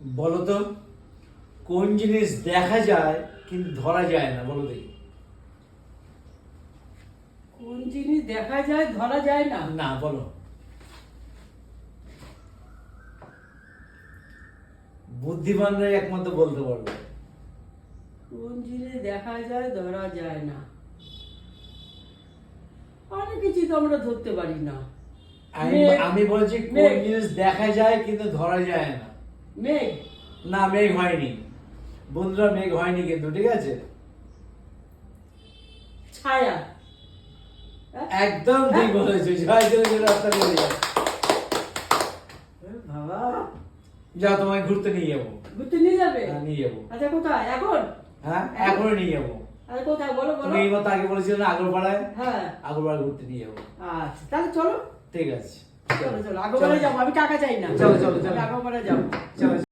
বলো তো, কোন জিনিস দেখা যায় কিন্তু ধরা যায় না? বলো দেখি। কোন জিনিস দেখা যায় ধরা যায় না? না, বলো। বুদ্ধিমানরাই একমাত্র বলতে পারবে। কোন জিনিস দেখা যায় ধরা যায় না? অনেক কিছু তো আমরা ধরতে পারি না। আমি মেঘ। আমি বলছি কোন মেঘ। জিনিস দেখা যায় কিন্তু ধরা যায় না। মেঘ। না, মেঘ হয়নি বন্ধুরা, মেঘ হয়নি কিন্তু, ঠিক আছে? ছায়া। হ্যাঁ? একদম ঠিক বলেছো। জয় জয় রাস্তা করে যাও। এ বাবা, যাও, তোমায় ঘুরতে নিয়ে যাবো। ঘুরতে নিয়ে যাবে? হ্যাঁ, নিয়ে যাবো। আচ্ছা, কোথায় এখন? হ্যাঁ, এখনো নিয়ে যাবো। আরে কোথায় বলো বলো। তুমি এই মতো আগে বলেছিলে না আগরপাড়ায়? হ্যাঁ। আগরপাড়া ঘুরতে নিয়ে যাবো। আচ্ছা, তাহলে চলো। ঠিক আছে, চলো চলো, আগরপাড়ায় যাবো। আমি টাকা চাই না। চলো, চলো, চলো। আমি আগরপাড়ায় যাবো। চলো।